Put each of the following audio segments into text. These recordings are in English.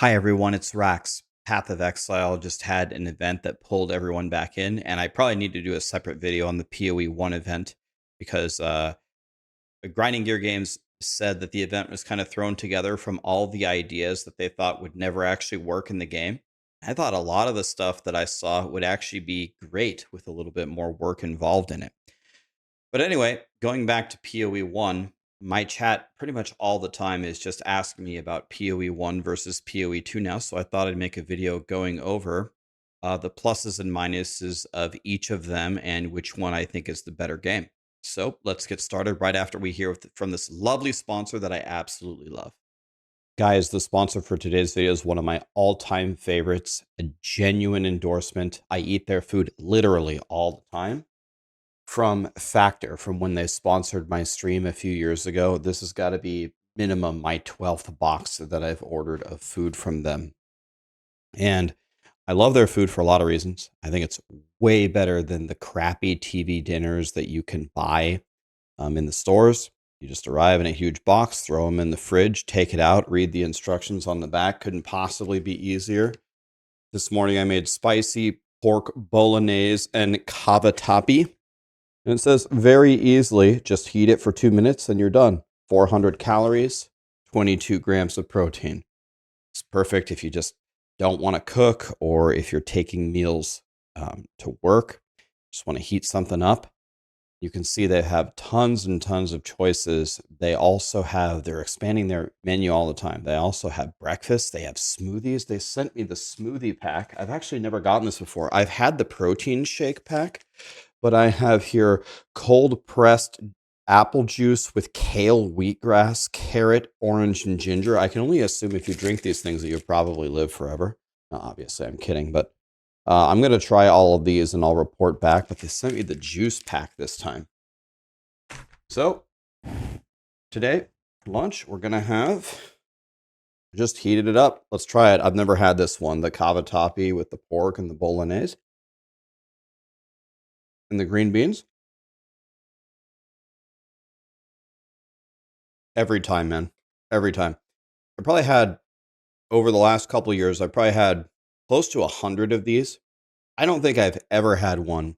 Hi everyone, it's Rax. Path of Exile just had an event that pulled everyone back in, and I probably need to do a separate video on the PoE1 event because Grinding Gear Games said that the event was kind of thrown together from all the ideas that they thought would never actually work in the game. I thought a lot of the stuff that I saw would actually be great with a little bit more work involved in it. But anyway, going back to PoE1, my chat pretty much all the time is just asking me about PoE1 versus PoE2 now. So I thought I'd make a video going over the pluses and minuses of each of them and which one I think is the better game. So let's get started right after we hear from this lovely sponsor that I absolutely love. Guys, the sponsor for today's video is one of my all-time favorites, a genuine endorsement. I eat their food literally all the time. From Factor, from when they sponsored my stream a few years ago. This has got to be minimum my 12th box that I've ordered of food from them. And I love their food for a lot of reasons. I think it's way better than the crappy TV dinners that you can buy in the stores. You just arrive in a huge box, throw them in the fridge, take it out, read the instructions on the back. Couldn't possibly be easier. This morning I made spicy pork bolognese and cavatappi. And it says very easily, just heat it for 2 minutes and you're done. 400 calories, 22 grams of protein. It's perfect if you just don't want to cook or if you're taking meals to work, just want to heat something up. You can see they have tons and tons of choices. They also have, they're expanding their menu all the time. They also have breakfast. They have smoothies. They sent me the smoothie pack. I've actually never gotten this before. I've had the protein shake pack, but I have here cold pressed apple juice with kale, wheatgrass, carrot, orange, and ginger. I can only assume if you drink these things that you'll probably live forever. Obviously, I'm kidding, but I'm going to try all of these and I'll report back, but they sent me the juice pack this time. So today, for lunch, we're going to have just heated it up. Let's try it. I've never had this one, the cavatappi with the pork and the bolognese and the green beans. Every time, man. Every time. I probably had, over the last couple of years, I probably had close to 100 of these. I don't think I've ever had one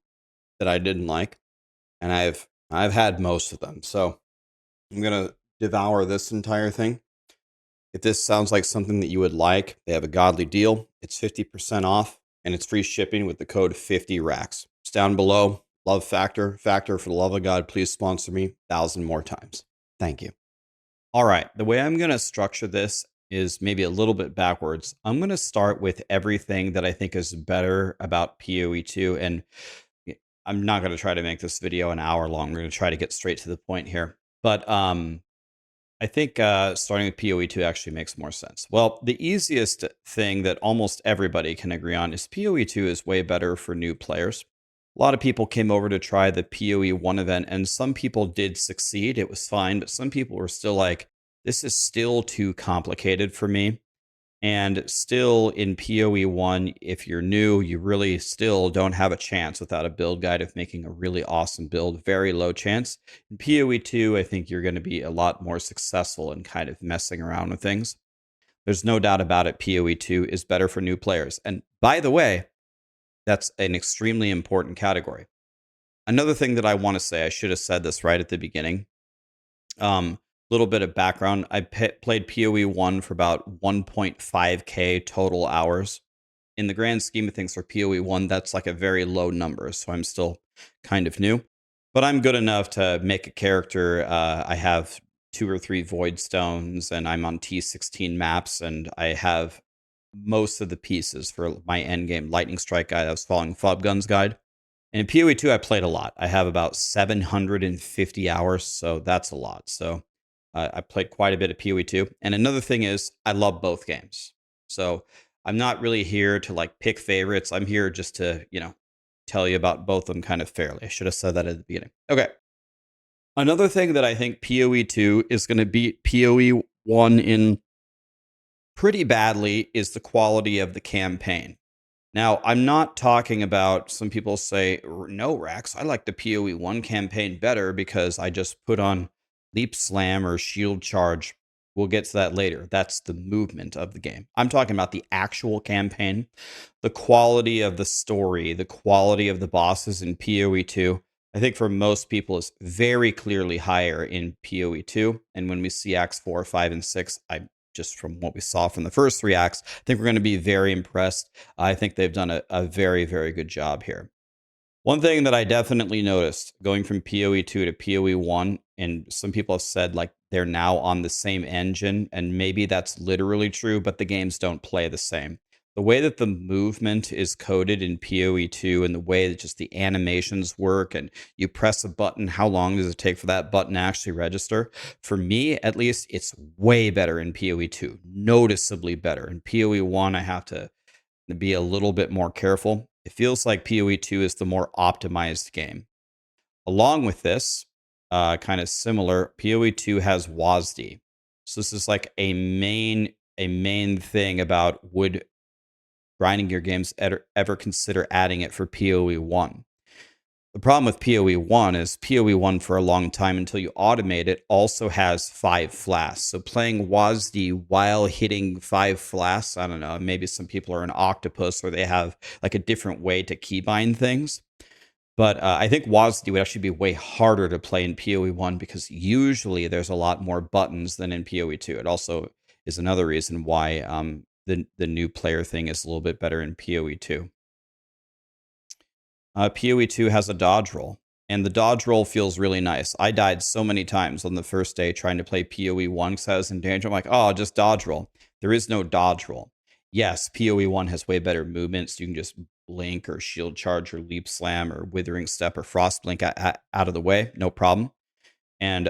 that I didn't like, and I've had most of them. So I'm going to devour this entire thing. If this sounds like something that you would like, they have a godly deal. It's 50% off, and it's free shipping with the code 50RAX. It's down below. Love Factor. Factor, for the love of God, please sponsor me 1,000 more times. Thank you. All right, the way I'm going to structure this is maybe a little bit backwards. I'm going to start with everything that I think is better about PoE2, and I'm not going to try to make this video an hour long. We're going to try to get straight to the point here. But I think starting with PoE2 actually makes more sense. Well, the easiest thing that almost everybody can agree on is PoE2 is way better for new players. A lot of people came over to try the PoE1 event, and some people did succeed. It was fine, but some people were still like, this is still too complicated for me. And still in PoE1, if you're new, you really still don't have a chance without a build guide of making a really awesome build. Very low chance. In PoE2, I think you're going to be a lot more successful in kind of messing around with things. There's no doubt about it. PoE2 is better for new players. And by the way, that's an extremely important category. Another thing that I want to say, I should have said this right at the beginning. Little bit of background. I played PoE1 for about 1.5K total hours. In the grand scheme of things for PoE1, that's like a very low number, so I'm still kind of new. But I'm good enough to make a character. I have 2 or 3 void stones, and I'm on T16 maps, and I have most of the pieces for my endgame lightning strike guide. I was following Fob Gun's guide. And in PoE2, I played a lot. I have about 750 hours, so that's a lot. So I played quite a bit of PoE2. And another thing is, I love both games. So I'm not really here to like pick favorites. I'm here just to, tell you about both of them kind of fairly. I should have said that at the beginning. Okay. Another thing that I think PoE2 is going to beat PoE1 in pretty badly is the quality of the campaign. Now, I'm not talking about, some people say, no, Rax, I like the PoE1 campaign better because I just put on Leap Slam or Shield Charge. We'll get to that later. That's the movement of the game. I'm talking about the actual campaign, the quality of the story, the quality of the bosses in PoE2. I think for most people is very clearly higher in PoE2. And when we see acts 4, 5, and 6, I just from what we saw from the first 3 acts, I think we're going to be very impressed. I think they've done a very, very good job here. One thing that I definitely noticed going from PoE2 to PoE1, and some people have said like they're now on the same engine, and maybe that's literally true, but the games don't play the same. The way that the movement is coded in PoE2 and the way that just the animations work, and you press a button, how long does it take for that button to actually register? For me, at least, it's way better in PoE2, noticeably better. In PoE1, I have to be a little bit more careful. It feels like PoE2 is the more optimized game. Along with this, kind of similar, PoE2 has WASD. So this is like a main thing about would grinding gear games ever consider adding it for PoE1. The problem with PoE1 is PoE1 for a long time until you automate it also has 5 flasks. So playing WASD while hitting 5 flasks, I don't know, maybe some people are an octopus or they have like a different way to keybind things. But I think WASD would actually be way harder to play in PoE1 because usually there's a lot more buttons than in PoE2. It also is another reason why the new player thing is a little bit better in PoE2. PoE2 has a dodge roll, and the dodge roll feels really nice. I died so many times on the first day trying to play PoE1 because I was in danger. I'm like, oh, just dodge roll. There is no dodge roll. Yes, PoE1 has way better movements. You can just blink or shield charge or leap slam or withering step or frost blink out of the way. No problem. And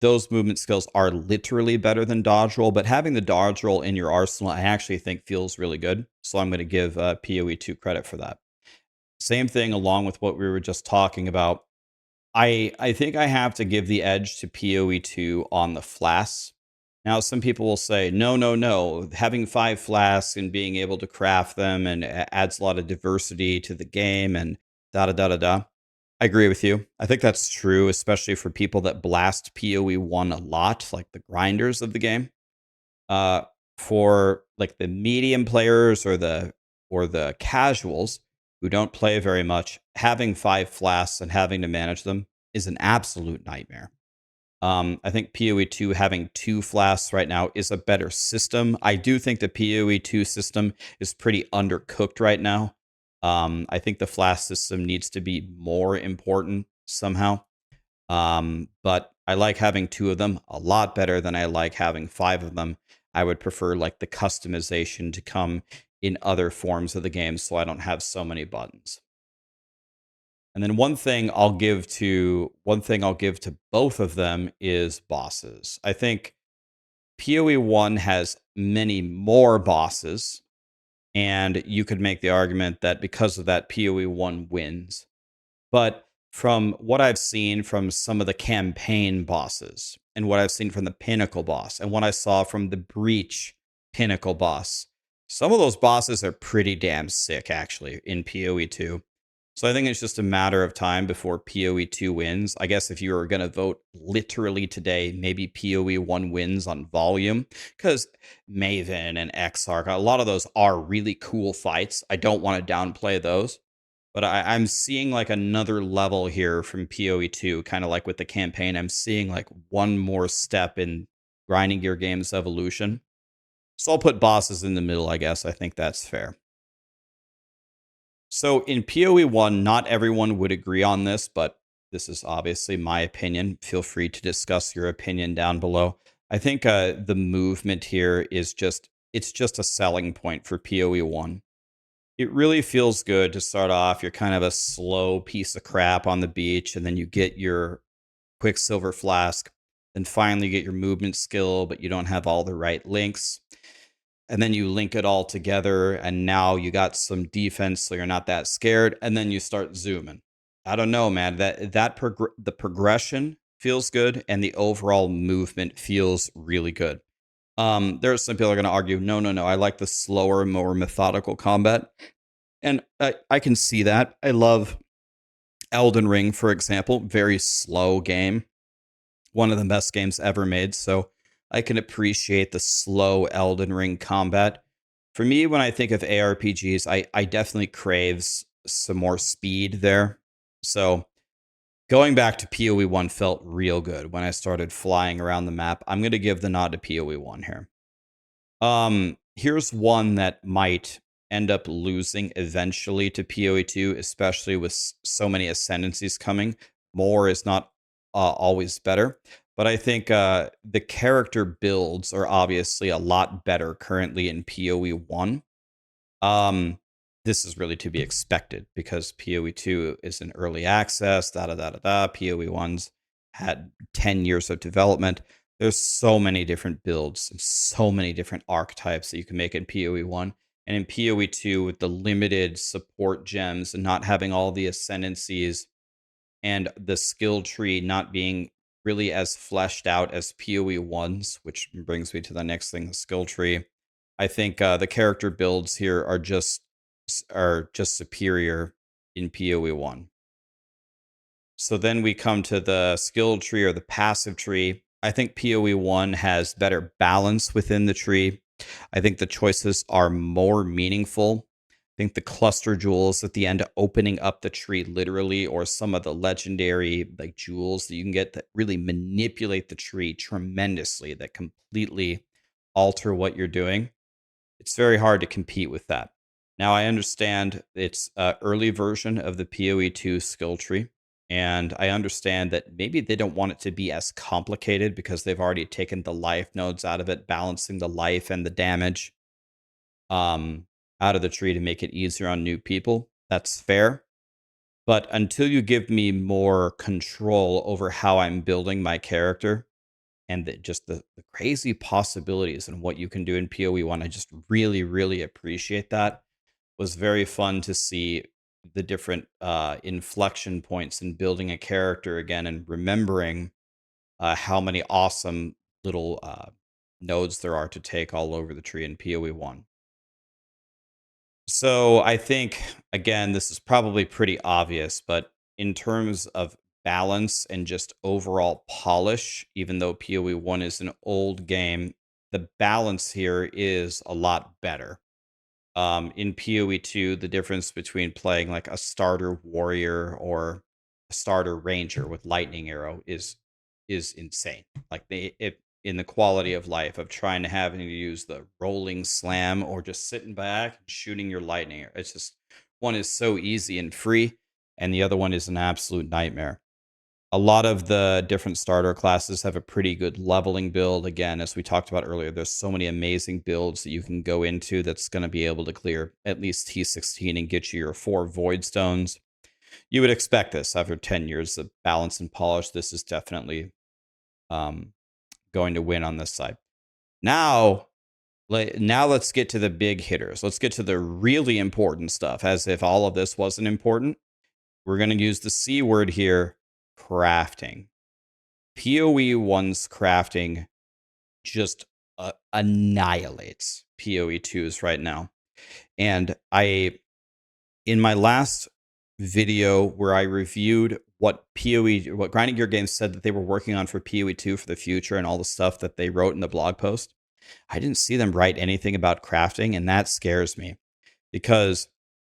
those movement skills are literally better than dodge roll, but having the dodge roll in your arsenal, I actually think feels really good. So I'm going to give PoE2 credit for that. Same thing along with what we were just talking about. I think I have to give the edge to PoE2 on the flasks. Now, some people will say, no, no, no. Having 5 flasks and being able to craft them and adds a lot of diversity to the game and da da da da da. I agree with you. I think that's true, especially for people that blast PoE1 a lot, like the grinders of the game. For like the medium players or the casuals who don't play very much, having 5 flasks and having to manage them is an absolute nightmare. I think PoE2 having 2 flasks right now is a better system. I do think the PoE2 system is pretty undercooked right now. I think the flask system needs to be more important somehow. But I like having 2 of them a lot better than I like having 5 of them. I would prefer like the customization to come in other forms of the game so I don't have so many buttons. And then one thing I'll give to both of them is bosses. I think PoE1 has many more bosses, and you could make the argument that because of that PoE1 wins. But from what I've seen from some of the campaign bosses, and what I've seen from the Pinnacle boss, and what I saw from the Breach Pinnacle boss, some of those bosses are pretty damn sick, actually, in PoE2. So I think it's just a matter of time before PoE2 wins. I guess if you were going to vote literally today, maybe PoE1 wins on volume, because Maven and Exarch, a lot of those are really cool fights. I don't want to downplay those. But I'm seeing like another level here from PoE2, kind of like with the campaign. I'm seeing like one more step in grinding gear games evolution. So I'll put bosses in the middle, I guess. I think that's fair. So in PoE1, not everyone would agree on this, but this is obviously my opinion. Feel free to discuss your opinion down below. I think the movement here is it's just a selling point for PoE1. It really feels good to start off. You're kind of a slow piece of crap on the beach, and then you get your Quicksilver Flask. Then finally you get your movement skill, but you don't have all the right links. And then you link it all together, and now you got some defense, so you're not that scared. And then you start zooming. I don't know, man. The progression feels good, and the overall movement feels really good. There are some people are going to argue, no, no, no. I like the slower, more methodical combat. And I can see that. I love Elden Ring, for example. Very slow game. One of the best games ever made. So I can appreciate the slow Elden Ring combat. For me, when I think of ARPGs, I definitely crave some more speed there. So going back to PoE 1 felt real good when I started flying around the map. I'm going to give the nod to PoE 1 here. Here's one that might end up losing eventually to PoE2, especially with so many ascendancies coming. More is not always better, but I think the character builds are obviously a lot better currently in PoE1. This is really to be expected because PoE2 is in early access, PoE1's had 10 years of development. There's so many different builds and so many different archetypes that you can make in PoE1. And in PoE2, with the limited support gems and not having all the ascendancies and the skill tree not being really as fleshed out as PoE1's, which brings me to the next thing, the skill tree. I think the character builds here are just superior in PoE1. So then we come to the skill tree or the passive tree. I think PoE1 has better balance within the tree. I think the choices are more meaningful. I think the cluster jewels at the end opening up the tree literally, or some of the legendary like jewels that you can get that really manipulate the tree tremendously, that completely alter what you're doing. It's very hard to compete with that. Now I understand it's an early version of the PoE2 skill tree. And I understand that maybe they don't want it to be as complicated because they've already taken the life nodes out of it, balancing the life and the damage out of the tree to make it easier on new people. That's fair. But until you give me more control over how I'm building my character and just the crazy possibilities and what you can do in PoE1, I just really, really appreciate that. It was very fun to see the different inflection points in building a character again and remembering how many awesome little nodes there are to take all over the tree in PoE1. So I think, again, this is probably pretty obvious, but in terms of balance and just overall polish, even though PoE1 is an old game, the balance here is a lot better. In PoE2, the difference between playing like a starter warrior or a starter ranger with lightning arrow is insane. Like in the quality of life of trying to having to use the rolling slam or just sitting back and shooting your lightning arrow. It's just one is so easy and free, and the other one is an absolute nightmare. A lot of the different starter classes have a pretty good leveling build. Again, as we talked about earlier, there's so many amazing builds that you can go into that's going to be able to clear at least T16 and get you your 4 void stones. You would expect this after 10 years of balance and polish. This is definitely going to win on this side. Now let's get to the big hitters. Let's get to the really important stuff, as if all of this wasn't important. We're going to use the C word here, crafting. PoE1's crafting just annihilates PoE2's right now. And in my last video where I reviewed what Grinding Gear Games said that they were working on for PoE2 for the future and all the stuff that they wrote in the blog post, I didn't see them write anything about crafting, and that scares me because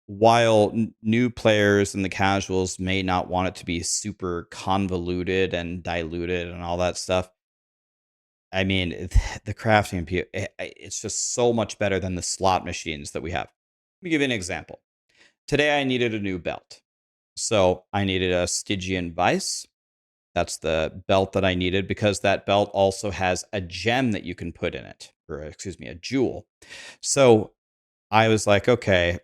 while new players and the casuals may not want it to be super convoluted and diluted and all that stuff, I mean, the crafting, it's just so much better than the slot machines that we have. Let me give you an example. Today I needed a new belt. So I needed a Stygian Vice. That's the belt that I needed because that belt also has a gem that you can put in it, or excuse me, a jewel. So I was like, okay,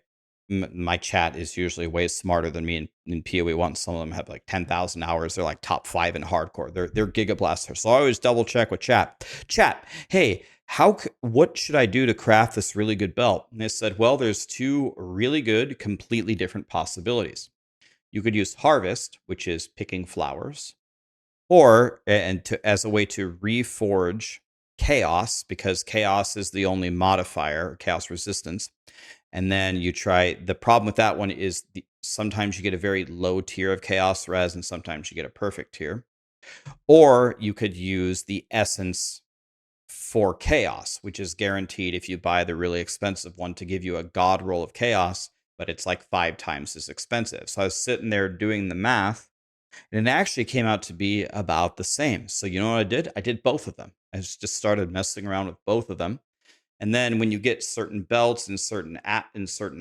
my chat is usually way smarter than me in PoE1. Some of them have like 10,000 hours. They're like top 5 in hardcore. They're gigablasters. So I always double check with chat. Chat, hey, what should I do to craft this really good belt? And they said, well, there's 2 really good, completely different possibilities. You could use Harvest, which is picking flowers, or as a way to reforge Chaos, because Chaos is the only modifier, Chaos resistance. And then you try, the problem with that one is sometimes you get a very low tier of Chaos res and sometimes you get a perfect tier. Or you could use the Essence for chaos, which is guaranteed if you buy the really expensive one to give you a god roll of chaos, but it's like 5 times as expensive. So I was sitting there doing the math, and it actually came out to be about the same. So you know what I did? I did both of them. I just started messing around with both of them. And then when you get certain belts and certain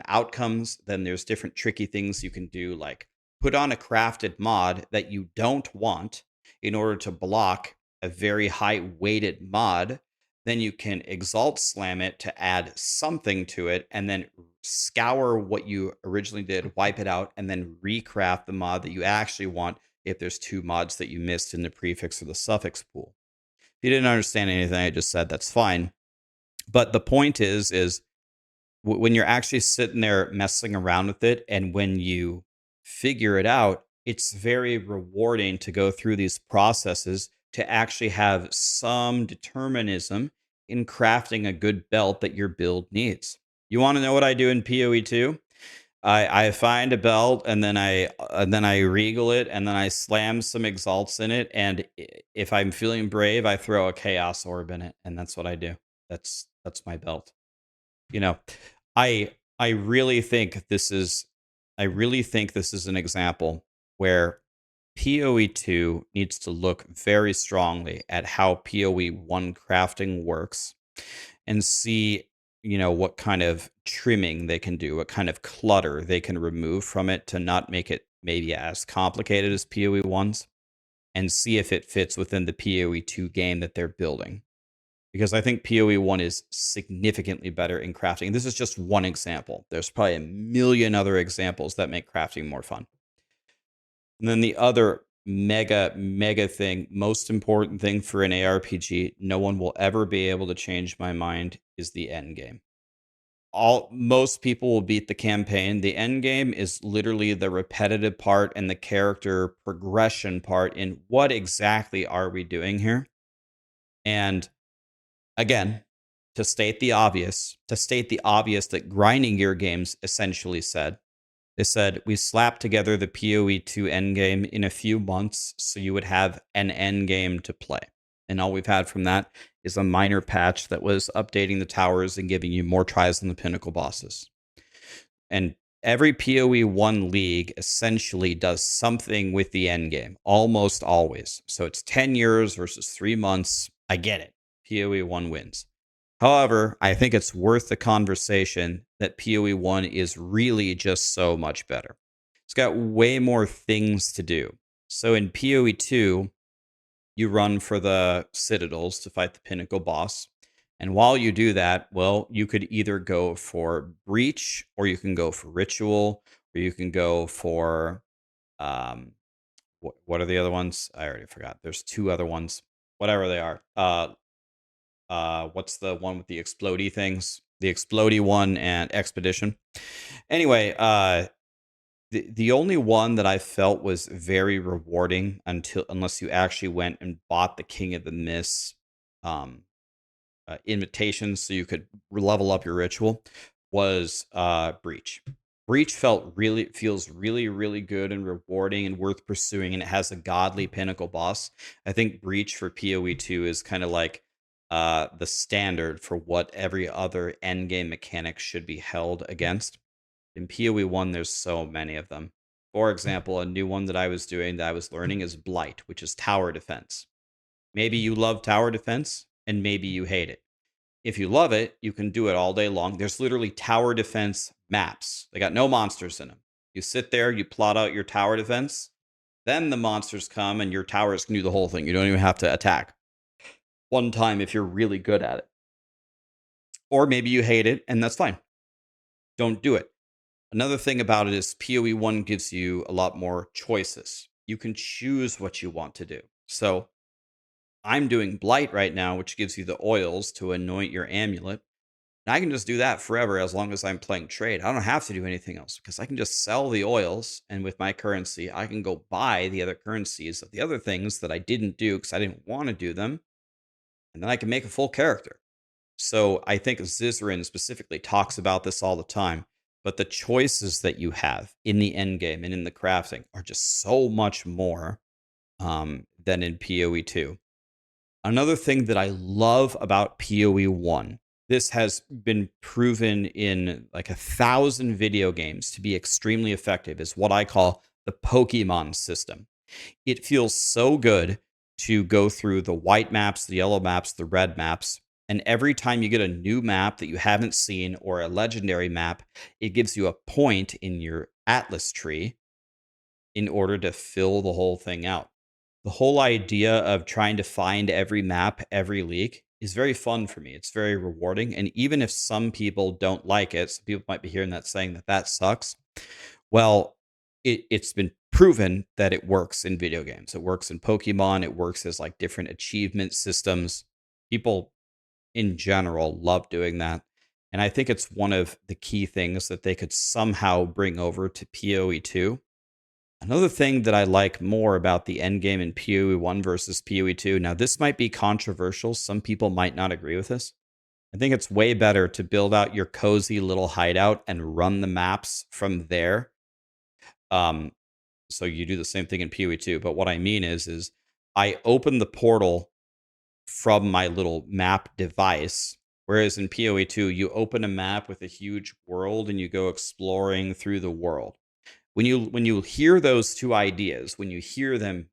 outcomes, then there's different tricky things you can do, like put on a crafted mod that you don't want in order to block a very high weighted mod. Then you can exalt slam it to add something to it, and then scour what you originally did, wipe it out, and then recraft the mod that you actually want if there's 2 mods that you missed in the prefix or the suffix pool. If you didn't understand anything I just said, that's fine. But the point is when you're actually sitting there messing around with it, and when you figure it out, it's very rewarding to go through these processes to actually have some determinism in crafting a good belt that your build needs. You want to know what I do in POE2? I find a belt, and then I regal it, and then I slam some exalts in it, and if I'm feeling brave, I throw a chaos orb in it, and that's what I do. That's my belt. You know, I really think this is an example where POE2 needs to look very strongly at how POE1 crafting works and see, what kind of trimming they can do, what kind of clutter they can remove from it to not make it maybe as complicated as POE1's, and see if it fits within the POE2 game that they're building. Because I think POE1 is significantly better in crafting. And this is just one example. There's probably a million other examples that make crafting more fun. And then the other mega thing, most important thing for an ARPG, no one will ever be able to change my mind, is the end game. Most people will beat the campaign. The end game is literally the repetitive part and the character progression part in what exactly are we doing here. And again, to state the obvious that Grinding Gear Games essentially said, they said, we slapped together the POE2 endgame in a few months so you would have an endgame to play. And all we've had from that is a minor patch that was updating the towers and giving you more tries than the pinnacle bosses. And every POE1 league essentially does something with the endgame, almost always. So it's 10 years versus 3 months. I get it. POE1 wins. However, I think it's worth the conversation that POE1 is really just so much better. It's got way more things to do. So in POE2, you run for the citadels to fight the pinnacle boss. And while you do that, well, you could either go for breach, or you can go for ritual, or you can go for what are the other ones? I already forgot. There's 2 other ones. Whatever they are. What's the one with the explodey things? The explodey one and expedition. Anyway, the only one that I felt was very rewarding unless you actually went and bought the King of the Mist invitations so you could level up your ritual was breach. Breach feels really good and rewarding and worth pursuing, and it has a godly pinnacle boss. I think breach for POE2 is kind of like the standard for what every other endgame mechanic should be held against. In POE1, there's so many of them. For example, a new one that I was learning is Blight, which is tower defense. Maybe you love tower defense, and maybe you hate it. If you love it, you can do it all day long. There's literally tower defense maps. They got no monsters in them. You sit there, you plot out your tower defense, then the monsters come and your towers can do the whole thing. You don't even have to attack one time if you're really good at it. Or maybe you hate it, and that's fine. Don't do it. Another thing about it is POE1 gives you a lot more choices. You can choose what you want to do. So I'm doing Blight right now, which gives you the oils to anoint your amulet. And I can just do that forever as long as I'm playing trade. I don't have to do anything else because I can just sell the oils, and with my currency, I can go buy the other currencies of the other things that I didn't do because I didn't want to do them. And then I can make a full character. So I think Zizrin specifically talks about this all the time. But the choices that you have in the end game and in the crafting are just so much more than in POE2. Another thing that I love about PoE1, this has been proven in like 1,000 video games to be extremely effective, is what I call the Pokemon system. It feels so good to go through the white maps, the yellow maps, the red maps, and every time you get a new map that you haven't seen or a legendary map, it gives you a point in your Atlas tree in order to fill the whole thing out. The whole idea of trying to find every map, every leak is very fun for me. It's very rewarding. And even if some people don't like it, some people might be hearing that saying that that sucks. Well, it's been proven that it works in video games. It works in Pokemon. It works as like different achievement systems. People in general love doing that. And I think it's one of the key things that they could somehow bring over to PoE2. Another thing that I like more about the endgame in PoE1 versus PoE2, now this might be controversial. Some people might not agree with this. I think it's way better to build out your cozy little hideout and run the maps from there. So you do the same thing in PoE2. But what I mean is I open the portal from my little map device. Whereas in PoE2, you open a map with a huge world and you go exploring through the world. When you hear those two ideas, when you hear them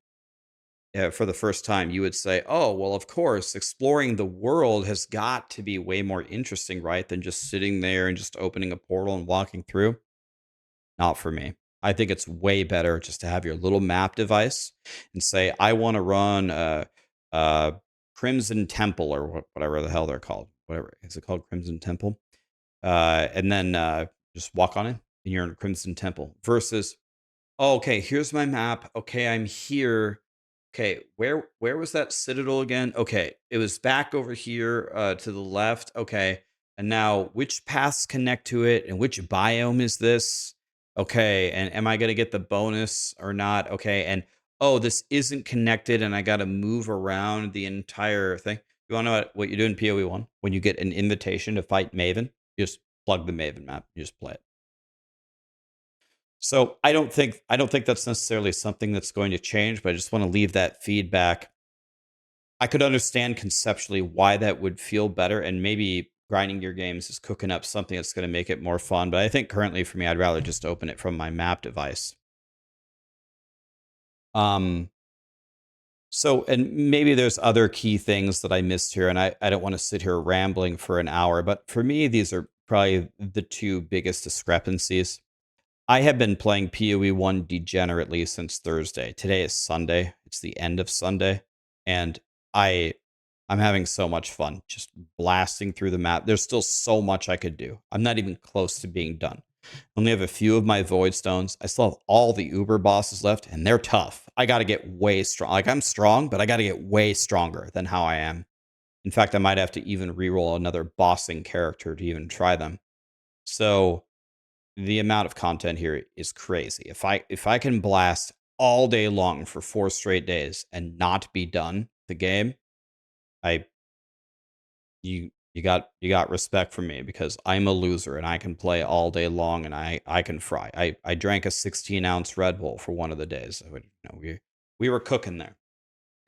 for the first time, you would say, "Oh, well, of course, exploring the world has got to be way more interesting, right, than just sitting there and just opening a portal and walking through." Not for me. I think it's way better just to have your little map device and say, "I want to run Crimson Temple or whatever the hell they're called. Whatever is it called, Crimson Temple?" And then just walk on it, and you're in Crimson Temple. Versus, oh, okay, here's my map. Okay, I'm here. Okay, where was that citadel again? Okay, it was back over here to the left. Okay, and now which paths connect to it, and which biome is this? Okay, and am I gonna get the bonus or not? Okay, and oh, this isn't connected, and I got to move around the entire thing. You want to know what you do in PoE1 when you get an invitation to fight Maven? You just plug the Maven map. You just play it. So I don't think that's necessarily something that's going to change, but I just want to leave that feedback. I could understand conceptually why that would feel better, and maybe grinding your games is cooking up something that's going to make it more fun. But I think currently for me, I'd rather just open it from my map device. So, and maybe there's other key things that I missed here, and I don't want to sit here rambling for an hour, but for me, these are probably the two biggest discrepancies. I have been playing PoE1 degenerately since Thursday. Today is Sunday. It's the end of Sunday. And I I'm having so much fun just blasting through the map. There's still so much I could do. I'm not even close to being done. I only have a few of my void stones. I still have all the uber bosses left, and they're tough. I got to get way strong. Like, I'm strong, but I got to get way stronger than how I am. In fact, I might have to even reroll another bossing character to even try them. So the amount of content here is crazy. If I can blast all day long for 4 straight days and not be done the game, I you got respect from me, because I'm a loser and I can play all day long and I can fry. I drank a 16-ounce Red Bull for one of the days. We were cooking there.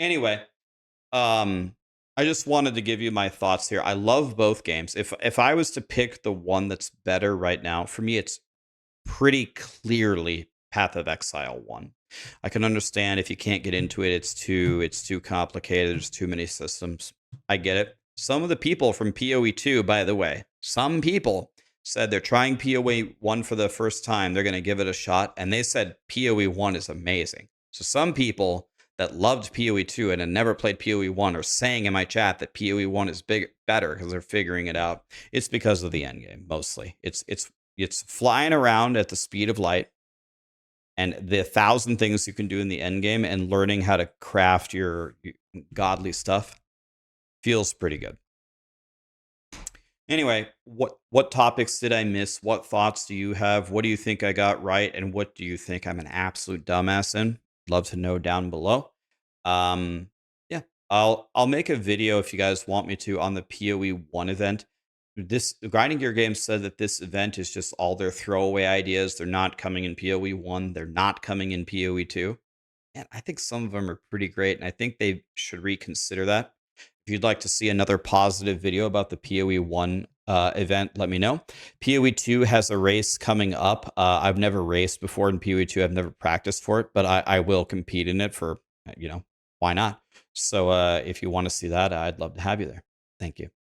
Anyway, I just wanted to give you my thoughts here. I love both games. If I was to pick the one that's better right now, for me it's pretty clearly Path of Exile 1. I can understand if you can't get into it, it's too complicated, there's too many systems. I get it. Some of the people from PoE2, by the way, some people said they're trying PoE1 for the first time. They're going to give it a shot, and they said PoE1 is amazing. So some people that loved PoE2 and had never played PoE1 are saying in my chat that PoE1 is better because they're figuring it out. It's because of the endgame, mostly. It's flying around at the speed of light, and the 1,000 things you can do in the endgame, and learning how to craft your godly stuff feels pretty good. Anyway, what topics did I miss? What thoughts do you have? What do you think I got right, and what do you think I'm an absolute dumbass in? Love to know down below. Yeah, I'll make a video if you guys want me to on the PoE1 event. This Grinding Gear Games said that this event is just all their throwaway ideas. They're not coming in PoE1. They're not coming in PoE2. And I think some of them are pretty great, and I think they should reconsider that. If you'd like to see another positive video about the POE1 event, let me know. POE2 has a race coming up. I've never raced before in POE2. I've never practiced for it, but I will compete in it for, why not? So if you want to see that, I'd love to have you there. Thank you.